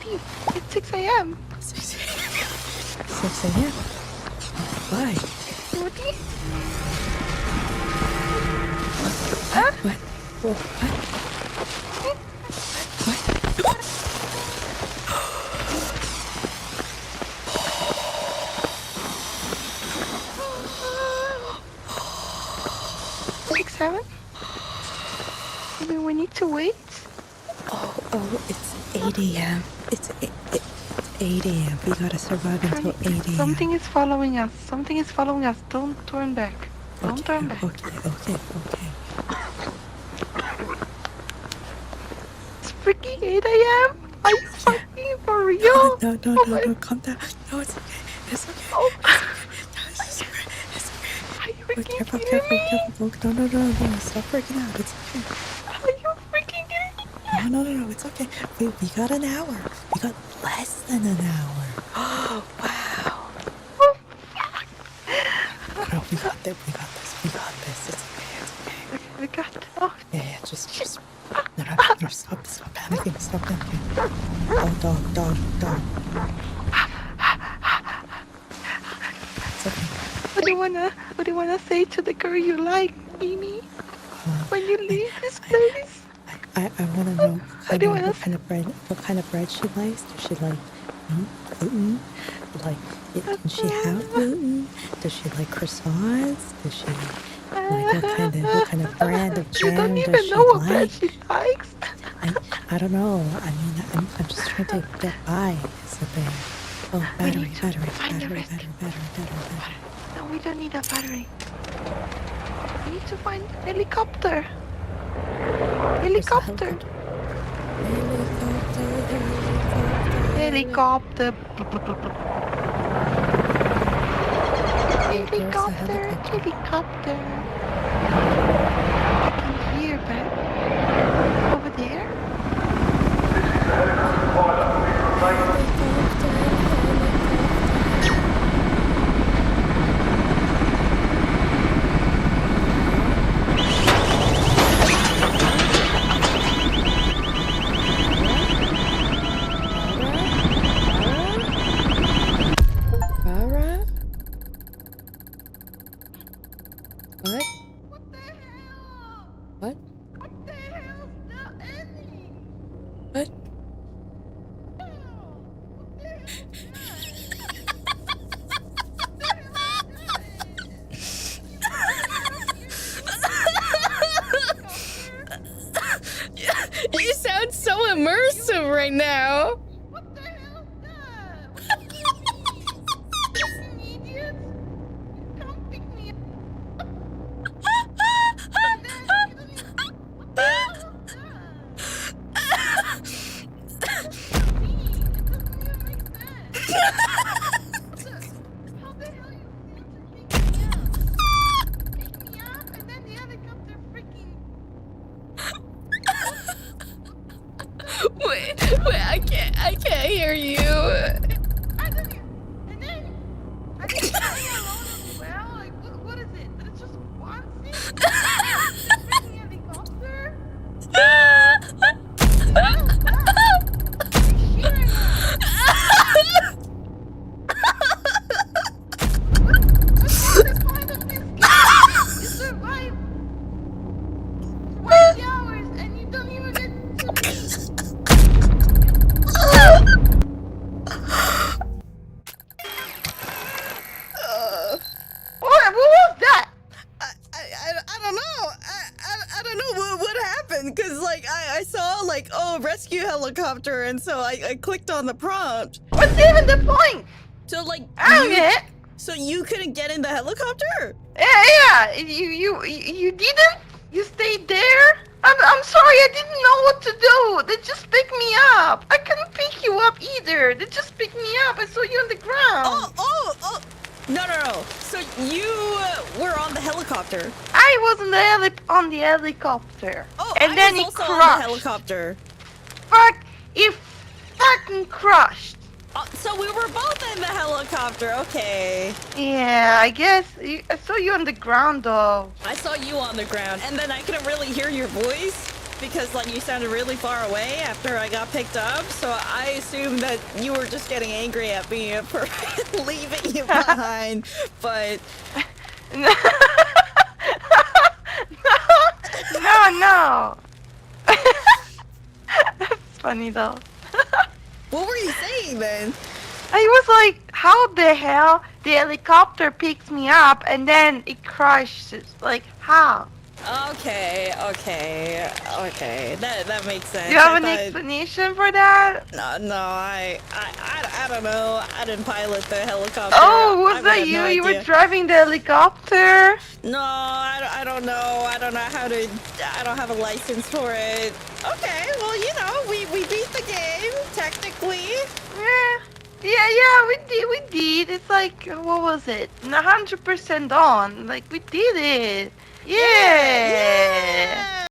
sleep. It's 6 a.m. 6 a.m. Why? What? What? What? What? 6, 7? I mean, we need to wait. Oh, it's 8 a.m. It's 8 a.m. We gotta survive until 8 a.m. Something is following us. Something is following us. Don't turn back. Don't turn back. Okay. It's freaking 8 a.m. Are you fucking for real? No, calm down. No, it's okay. It's okay. Oh. It's okay. Are you freaking Careful. No. Stop freaking out. It's okay. Are you freaking kidding me? No. It's okay. We got an hour. We got less than an hour. Oh, wow. Oh, fuck. No, we got this. It's okay. We got it. Oh, Yeah, just. No, stop panicking. Oh, dog. It's okay. What do you wanna say to the girl you like, Mimi? When you leave this place? I wanna know what kind of bread she likes. Does she like gluten? Like, can she have gluten? Does she like croissants? Does she like what kind of brand of You jam don't does even she know what bread like? she likes. I don't know. I mean, I'm just trying to get by. Is the thing. Oh, battery. No, we don't need a battery. We need to find helicopter. Helicopter. Helicopter. I can hear, but over there. Raora? What? What the hell? What? What the hell's the ending? What? You sound so immersive right now. What the hell is that? What does that mean? You idiots! Come pick me up! And then you don't even... What the hell is that? It's me! It doesn't even make sense! How the hell you going to pick me up? Pick me up and then the helicopter freaking... Wait, I can't hear you. I don't even... And then... I didn't play alone as well? Like, what is it? That it's just one thing? Freaking helicopter? What's the point of this game? You survive 20 hours and you don't even get to eat. What was that? I don't know. I don't know what happened, because like I saw like, oh, rescue helicopter, and so I clicked on the prompt. What's even the point? So like I so you couldn't get in the helicopter? Yeah. You didn't? You stayed there? I'm sorry, I didn't know what to do. They just picked me up. I couldn't pick you up either. They just picked me up. I saw you on the ground. Oh. No. So you were on the helicopter. I was on the helicopter. Oh, and I then was it also crashed. on the helicopter. Fuck! It fucking crushed. So we were both in the helicopter. Okay. Yeah, I guess. I saw you on the ground though. I saw you on the ground, and then I couldn't really hear your voice. because like you sounded really far away after I got picked up, so I assumed that you were just getting angry at me for leaving you behind, but... No. No. That's funny though. What were you saying then? I was like, how the hell the helicopter picks me up and then it crashes? Like, how? Okay. That makes sense. Do you have I an thought- explanation for that? No, I don't know. I didn't pilot the helicopter. Oh, I was would that have you? no You were idea. driving the helicopter? No, I don't know. I don't know how to. I don't have a license for it. Okay, well, you know, we beat the game technically. Yeah, we did. It's like, what was it? 100% on. Like, we did it. Yeah.